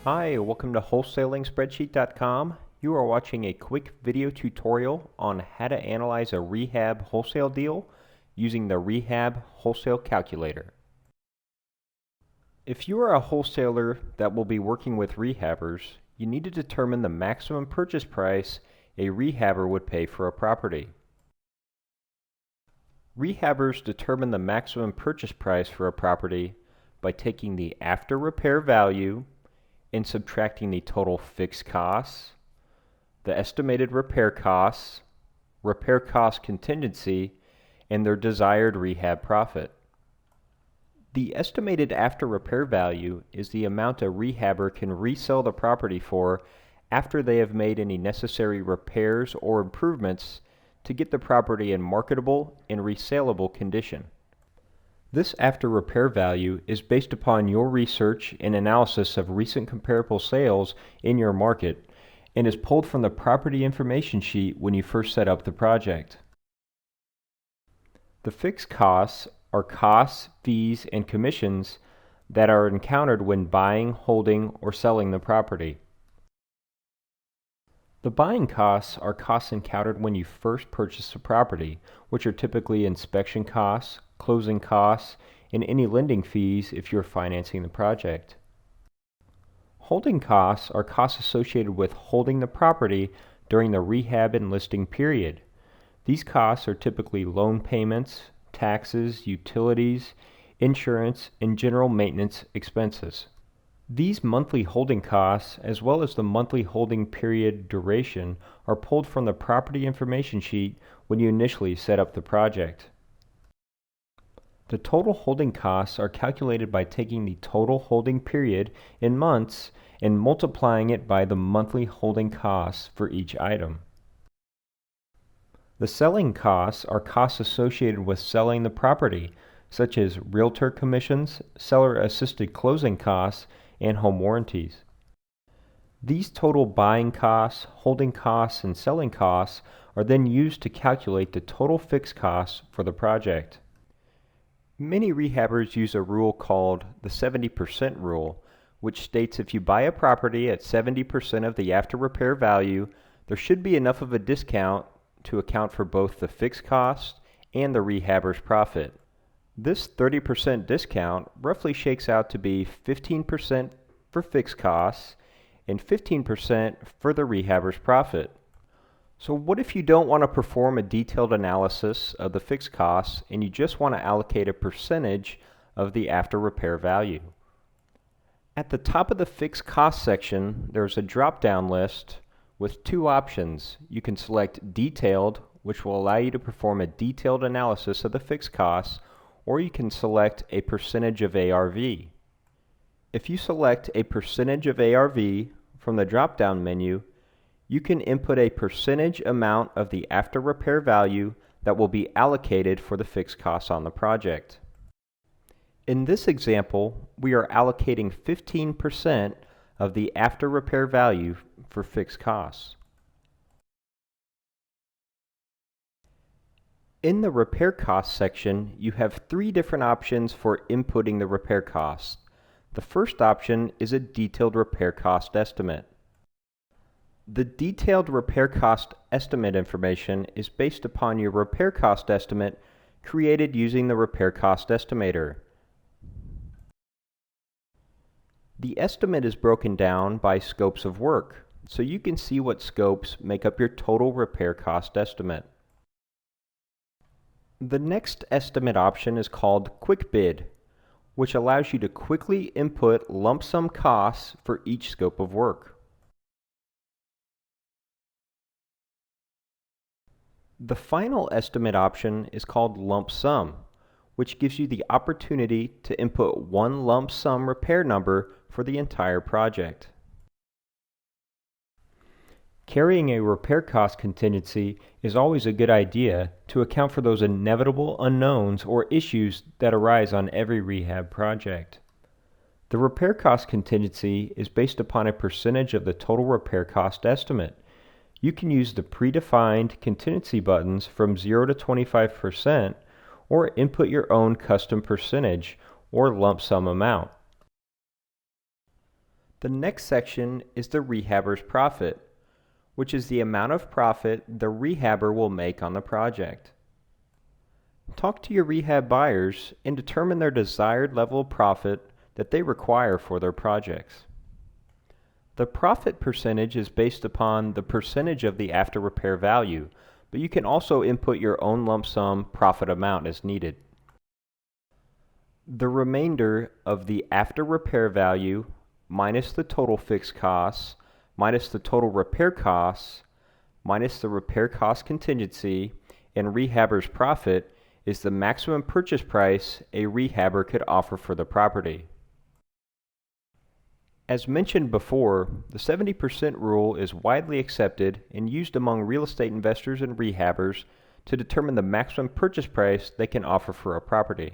Hi, welcome to Wholesalingspreadsheet.com. You are watching a quick video tutorial on how to analyze a rehab wholesale deal using the Rehab Wholesale Calculator. If you are a wholesaler that will be working with rehabbers, you need to determine the maximum purchase price a rehabber would pay for a property. Rehabbers determine the maximum purchase price for a property by taking the after repair value and subtracting the total fixed costs, the estimated repair cost contingency, and their desired rehab profit. The estimated after repair value is the amount a rehabber can resell the property for after they have made any necessary repairs or improvements to get the property in marketable and resaleable condition. This after repair value is based upon your research and analysis of recent comparable sales in your market and is pulled from the property information sheet when you first set up the project. The fixed costs are costs, fees, and commissions that are encountered when buying, holding, or selling the property. The buying costs are costs encountered when you first purchase a property, which are typically inspection costs, closing costs, and any lending fees if you're financing the project. Holding costs are costs associated with holding the property during the rehab and listing period. These costs are typically loan payments, taxes, utilities, insurance, and general maintenance expenses. These monthly holding costs, as well as the monthly holding period duration, are pulled from the property information sheet when you initially set up the project. The total holding costs are calculated by taking the total holding period in months and multiplying it by the monthly holding costs for each item. The selling costs are costs associated with selling the property, such as realtor commissions, seller-assisted closing costs, and home warranties. These total buying costs, holding costs, and selling costs are then used to calculate the total fixed costs for the project. Many rehabbers use a rule called the 70% rule, which states if you buy a property at 70% of the after repair value, there should be enough of a discount to account for both the fixed cost and the rehabber's profit. This 30% discount roughly shakes out to be 15% for fixed costs and 15% for the rehabber's profit. So what if you don't want to perform a detailed analysis of the fixed costs and you just want to allocate a percentage of the after repair value? At the top of the fixed cost section, there's a drop-down list with two options. You can select Detailed, which will allow you to perform a detailed analysis of the fixed costs, or you can select a percentage of ARV. If you select a percentage of ARV from the drop-down menu, you can input a percentage amount of the after repair value that will be allocated for the fixed costs on the project. In this example, we are allocating 15% of the after repair value for fixed costs. In the repair costs section, you have three different options for inputting the repair costs. The first option is a detailed repair cost estimate. The detailed repair cost estimate information is based upon your repair cost estimate created using the repair cost estimator. The estimate is broken down by scopes of work, so you can see what scopes make up your total repair cost estimate. The next estimate option is called Quick Bid, which allows you to quickly input lump sum costs for each scope of work. The final estimate option is called Lump Sum, which gives you the opportunity to input one lump sum repair number for the entire project. Carrying a repair cost contingency is always a good idea to account for those inevitable unknowns or issues that arise on every rehab project. The repair cost contingency is based upon a percentage of the total repair cost estimate. You can use the predefined contingency buttons from 0 to 25% or input your own custom percentage or lump sum amount. The next section is the rehabber's profit, which is the amount of profit the rehabber will make on the project. Talk to your rehab buyers and determine their desired level of profit that they require for their projects. The profit percentage is based upon the percentage of the after repair value, but you can also input your own lump sum profit amount as needed. The remainder of the after repair value minus the total fixed costs minus the total repair costs minus the repair cost contingency and rehabber's profit is the maximum purchase price a rehabber could offer for the property. As mentioned before, the 70% rule is widely accepted and used among real estate investors and rehabbers to determine the maximum purchase price they can offer for a property.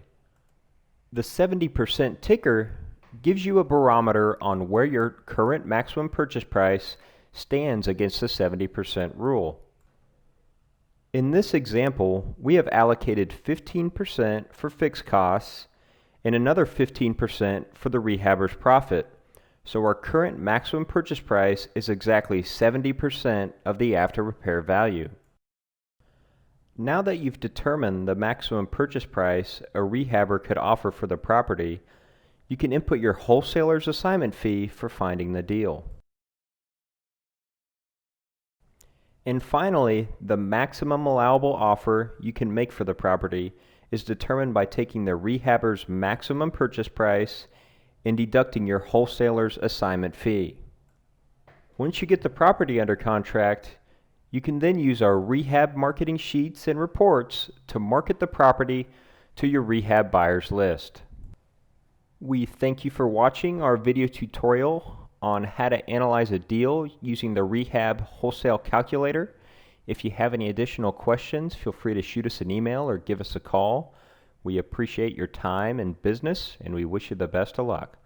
The 70% ticker gives you a barometer on where your current maximum purchase price stands against the 70% rule. In this example, we have allocated 15% for fixed costs and another 15% for the rehabber's profit. So our current maximum purchase price is exactly 70% of the after repair value. Now that you've determined the maximum purchase price a rehabber could offer for the property, you can input your wholesaler's assignment fee for finding the deal. And finally, the maximum allowable offer you can make for the property is determined by taking the rehabber's maximum purchase price and deducting your wholesaler's assignment fee. Once you get the property under contract, you can then use our rehab marketing sheets and reports to market the property to your rehab buyers list. We thank you for watching our video tutorial on how to analyze a deal using the Rehab Wholesale Calculator. If you have any additional questions, feel free to shoot us an email or give us a call. We appreciate your time and business, and we wish you the best of luck.